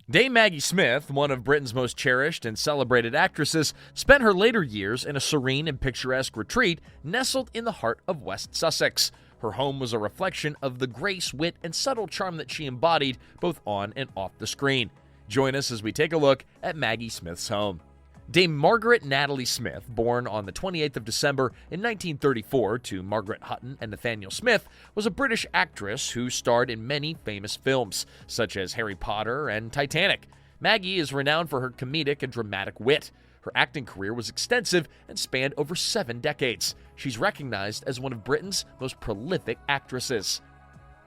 Dame Maggie Smith, one of Britain's most cherished and celebrated actresses, spent her later years in a serene and picturesque retreat nestled in the heart of West Sussex. Her home was a reflection of the grace, wit, and subtle charm that she embodied both on and off the screen. Join us as we take a look at Maggie Smith's home. Dame Margaret Natalie Smith, born on the 28th of December in 1934 to Margaret Hutton and Nathaniel Smith, was a British actress who starred in many famous films, such as Harry Potter and Titanic. Maggie is renowned for her comedic and dramatic wit. Her acting career was extensive and spanned over 7 decades. She's recognized as one of Britain's most prolific actresses.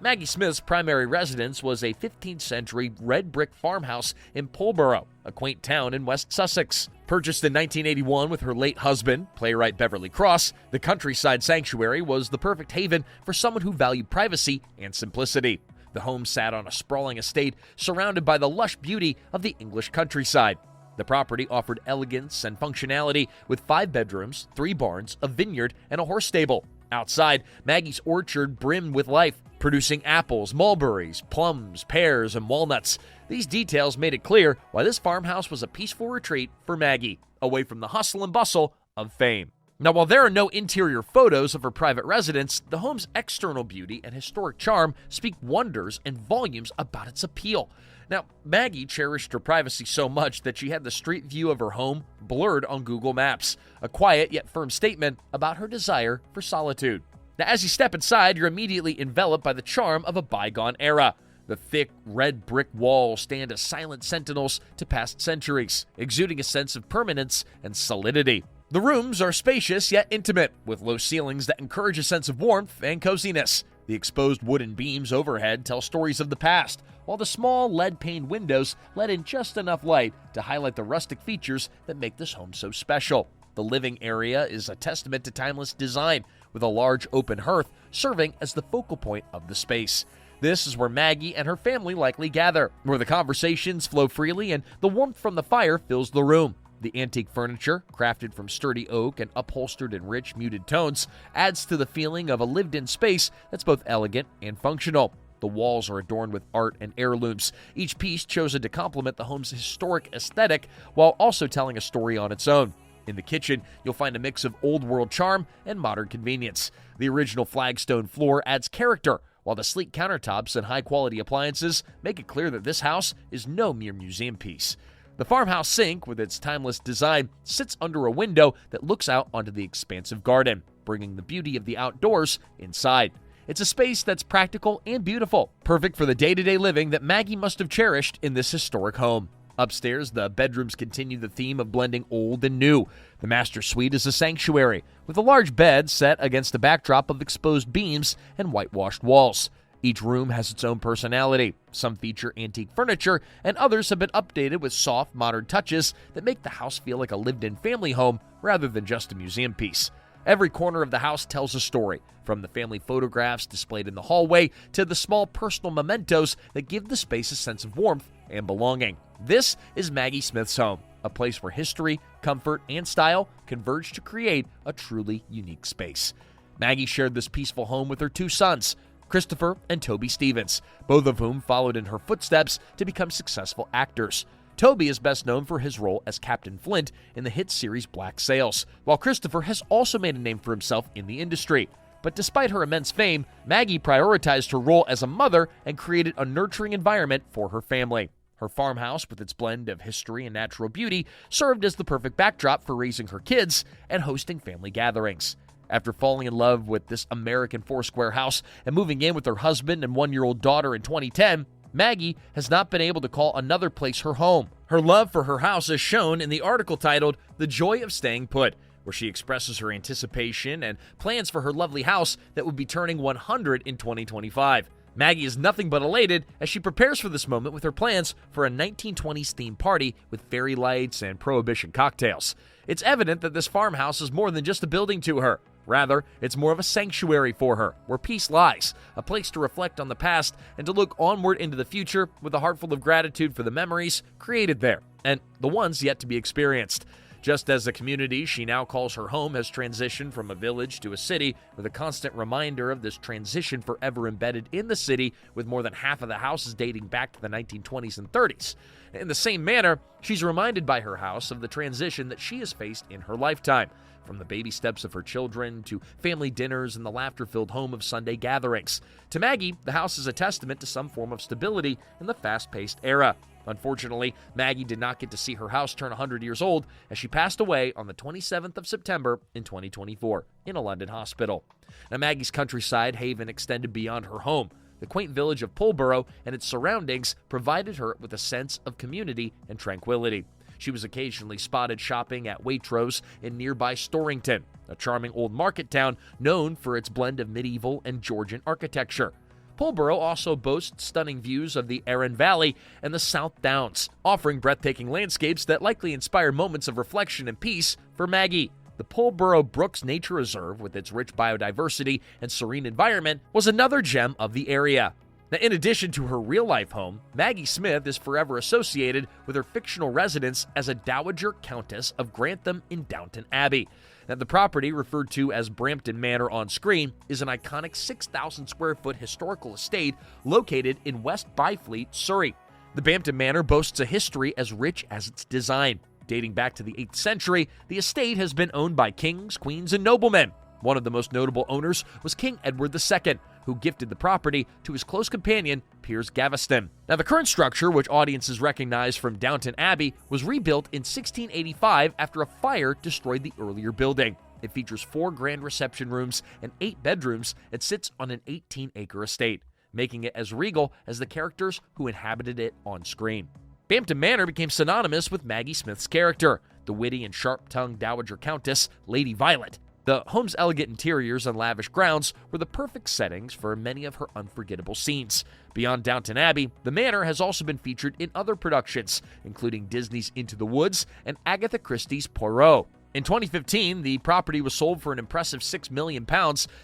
Maggie Smith's primary residence was a 15th century red brick farmhouse in Pulborough, a quaint town in West Sussex. Purchased in 1981 with her late husband, playwright Beverly Cross, the countryside sanctuary was the perfect haven for someone who valued privacy and simplicity. The home sat on a sprawling estate surrounded by the lush beauty of the English countryside. The property offered elegance and functionality with 5 bedrooms, 3 barns, a vineyard, and a horse stable. Outside, Maggie's orchard brimmed with life, producing apples, mulberries, plums, pears, and walnuts. These details made it clear why this farmhouse was a peaceful retreat for Maggie, away from the hustle and bustle of fame. Now, while there are no interior photos of her private residence, the home's external beauty and historic charm speak wonders and volumes about its appeal. Now, Maggie cherished her privacy so much that she had the street view of her home blurred on Google Maps, a quiet yet firm statement about her desire for solitude. Now, as you step inside, you're immediately enveloped by the charm of a bygone era. The thick, red brick walls stand as silent sentinels to past centuries, exuding a sense of permanence and solidity. The rooms are spacious yet intimate, with low ceilings that encourage a sense of warmth and coziness. The exposed wooden beams overhead tell stories of the past, while the small lead-paned windows let in just enough light to highlight the rustic features that make this home so special. The living area is a testament to timeless design, with a large open hearth serving as the focal point of the space. This is where Maggie and her family likely gather, where the conversations flow freely and the warmth from the fire fills the room. The antique furniture, crafted from sturdy oak and upholstered in rich, muted tones, adds to the feeling of a lived-in space that's both elegant and functional. The walls are adorned with art and heirlooms, each piece chosen to complement the home's historic aesthetic while also telling a story on its own. In the kitchen, you'll find a mix of old-world charm and modern convenience. The original flagstone floor adds character, while the sleek countertops and high-quality appliances make it clear that this house is no mere museum piece. The farmhouse sink, with its timeless design, sits under a window that looks out onto the expansive garden, bringing the beauty of the outdoors inside. It's a space that's practical and beautiful, perfect for the day-to-day living that Maggie must have cherished in this historic home. Upstairs, the bedrooms continue the theme of blending old and new. The master suite is a sanctuary, with a large bed set against a backdrop of exposed beams and whitewashed walls. Each room has its own personality. Some feature antique furniture, and others have been updated with soft, modern touches that make the house feel like a lived-in family home rather than just a museum piece. Every corner of the house tells a story, from the family photographs displayed in the hallway to the small personal mementos that give the space a sense of warmth and belonging. This is Maggie Smith's home, a place where history, comfort, and style converge to create a truly unique space. Maggie shared this peaceful home with her 2 sons, Christopher and Toby Stevens, both of whom followed in her footsteps to become successful actors. Toby is best known for his role as Captain Flint in the hit series Black Sails, while Christopher has also made a name for himself in the industry. But despite her immense fame, Maggie prioritized her role as a mother and created a nurturing environment for her family. Her farmhouse, with its blend of history and natural beauty, served as the perfect backdrop for raising her kids and hosting family gatherings. After falling in love with this American four-square house and moving in with her husband and 1-year-old daughter in 2010, Maggie has not been able to call another place her home. Her love for her house is shown in the article titled "The Joy of Staying Put," where she expresses her anticipation and plans for her lovely house that will be turning 100 in 2025. Maggie is nothing but elated as she prepares for this moment with her plans for a 1920s themed party with fairy lights and Prohibition cocktails. It's evident that this farmhouse is more than just a building to her. Rather, it's more of a sanctuary for her, where peace lies, a place to reflect on the past and to look onward into the future with a heart full of gratitude for the memories created there, and the ones yet to be experienced. Just as the community she now calls her home has transitioned from a village to a city, with a constant reminder of this transition forever embedded in the city, with more than half of the houses dating back to the 1920s and 30s. In the same manner, she's reminded by her house of the transition that she has faced in her lifetime, from the baby steps of her children to family dinners and the laughter-filled home of Sunday gatherings. To Maggie, the house is a testament to some form of stability in the fast-paced era. Unfortunately, Maggie did not get to see her house turn 100 years old as she passed away on the 27th of September in 2024 in a London hospital. Now, Maggie's countryside haven extended beyond her home. The quaint village of Pulborough and its surroundings provided her with a sense of community and tranquility. She was occasionally spotted shopping at Waitrose in nearby Storrington, a charming old market town known for its blend of medieval and Georgian architecture. Pulborough also boasts stunning views of the Arun Valley and the South Downs, offering breathtaking landscapes that likely inspire moments of reflection and peace for Maggie. The Pulborough Brooks Nature Reserve, with its rich biodiversity and serene environment, was another gem of the area. Now, in addition to her real-life home, Maggie Smith is forever associated with her fictional residence as a Dowager Countess of Grantham in Downton Abbey. Now, the property, referred to as Brampton Manor on screen, is an iconic 6,000-square-foot historical estate located in West Byfleet, Surrey. The Brampton Manor boasts a history as rich as its design. Dating back to the 8th century, the estate has been owned by kings, queens, and noblemen. One of the most notable owners was King Edward II, who gifted the property to his close companion, Piers Gaveston. Now, the current structure, which audiences recognize from Downton Abbey, was rebuilt in 1685 after a fire destroyed the earlier building. It features 4 grand reception rooms and 8 bedrooms and sits on an 18-acre estate, making it as regal as the characters who inhabited it on screen. Brampton Manor became synonymous with Maggie Smith's character, the witty and sharp-tongued Dowager Countess, Lady Violet. The home's elegant interiors and lavish grounds were the perfect settings for many of her unforgettable scenes. Beyond Downton Abbey, the manor has also been featured in other productions, including Disney's Into the Woods and Agatha Christie's Poirot. In 2015, the property was sold for an impressive £6 million,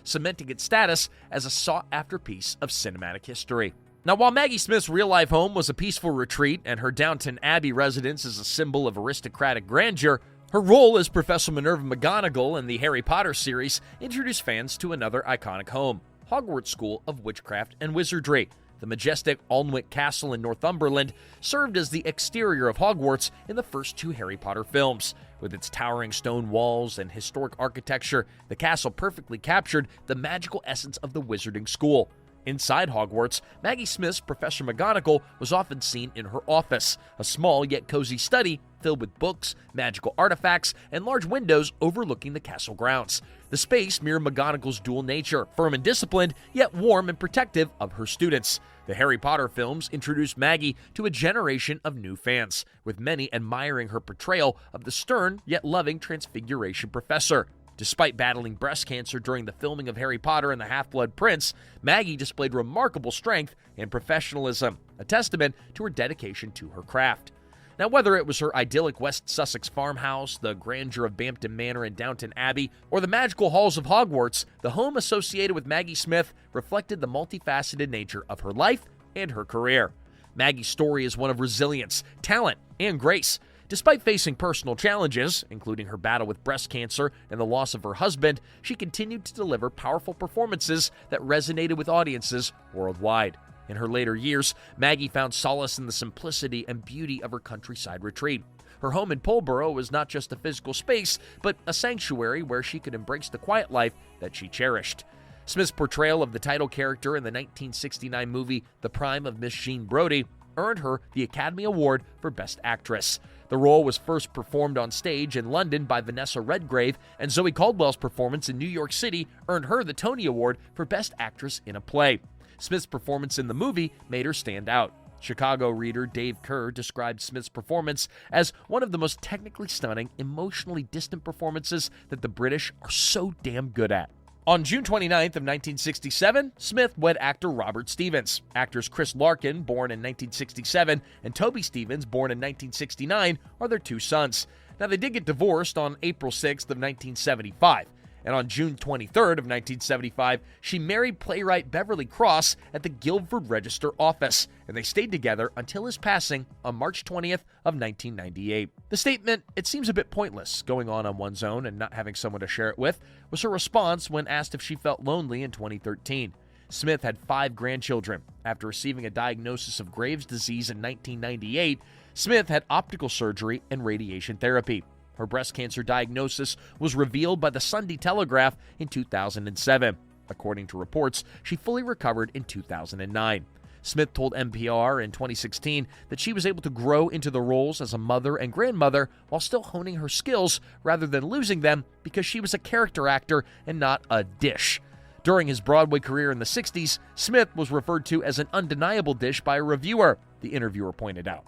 cementing its status as a sought-after piece of cinematic history. Now, while Maggie Smith's real-life home was a peaceful retreat and her Downton Abbey residence is a symbol of aristocratic grandeur, her role as Professor Minerva McGonagall in the Harry Potter series introduced fans to another iconic home, Hogwarts School of Witchcraft and Wizardry. The majestic Alnwick Castle in Northumberland served as the exterior of Hogwarts in the first 2 Harry Potter films. With its towering stone walls and historic architecture, the castle perfectly captured the magical essence of the wizarding school. Inside Hogwarts, Maggie Smith's Professor McGonagall was often seen in her office, a small yet cozy study filled with books, magical artifacts, and large windows overlooking the castle grounds. The space mirrored McGonagall's dual nature, firm and disciplined, yet warm and protective of her students. The Harry Potter films introduced Maggie to a generation of new fans, with many admiring her portrayal of the stern yet loving Transfiguration professor. Despite battling breast cancer during the filming of Harry Potter and the Half-Blood Prince, Maggie displayed remarkable strength and professionalism, a testament to her dedication to her craft. Now, whether it was her idyllic West Sussex farmhouse, the grandeur of Brampton Manor and Downton Abbey, or the magical halls of Hogwarts, the home associated with Maggie Smith reflected the multifaceted nature of her life and her career. Maggie's story is one of resilience, talent, and grace. Despite facing personal challenges, including her battle with breast cancer and the loss of her husband, she continued to deliver powerful performances that resonated with audiences worldwide. In her later years, Maggie found solace in the simplicity and beauty of her countryside retreat. Her home in Pulborough was not just a physical space, but a sanctuary where she could embrace the quiet life that she cherished. Smith's portrayal of the title character in the 1969 movie The Prime of Miss Jean Brodie earned her the Academy Award for Best Actress. The role was first performed on stage in London by Vanessa Redgrave, and Zoe Caldwell's performance in New York City earned her the Tony Award for Best Actress in a Play. Smith's performance in the movie made her stand out. Chicago reader Dave Kerr described Smith's performance as one of the most technically stunning, emotionally distant performances that the British are so damn good at. On June 29th of 1967, Smith wed actor Robert Stevens. Actors Chris Larkin, born in 1967, and Toby Stevens, born in 1969, are their 2 sons. Now, they did get divorced on April 6th of 1975. And on June 23rd of 1975, she married playwright Beverly Cross at the Guildford Register office, and they stayed together until his passing on March 20th of 1998. The statement, "It seems a bit pointless going on one's own and not having someone to share it with," was her response when asked if she felt lonely in 2013. Smith had 5 grandchildren. After receiving a diagnosis of Graves' disease in 1998, Smith had optical surgery and radiation therapy. Her breast cancer diagnosis was revealed by the Sunday Telegraph in 2007. According to reports, she fully recovered in 2009. Smith told NPR in 2016 that she was able to grow into the roles as a mother and grandmother while still honing her skills rather than losing them because she was a character actor and not a dish. During his Broadway career in the 60s, Smith was referred to as an undeniable dish by a reviewer, the interviewer pointed out.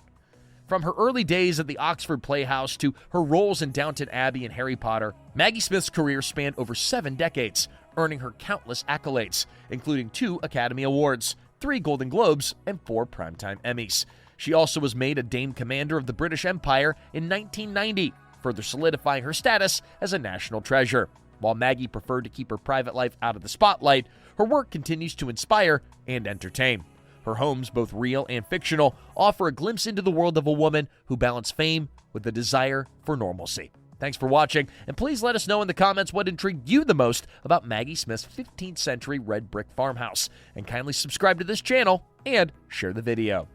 From her early days at the Oxford Playhouse to her roles in Downton Abbey and Harry Potter, Maggie Smith's career spanned over 7 decades, earning her countless accolades, including 2 Academy Awards, 3 Golden Globes, and 4 Primetime Emmys. She also was made a Dame Commander of the British Empire in 1990, further solidifying her status as a national treasure. While Maggie preferred to keep her private life out of the spotlight, her work continues to inspire and entertain. Her homes, both real and fictional, offer a glimpse into the world of a woman who balanced fame with the desire for normalcy. Thanks for watching, and please let us know in the comments what intrigued you the most about Maggie Smith's 15th century red brick farmhouse. And kindly subscribe to this channel and share the video.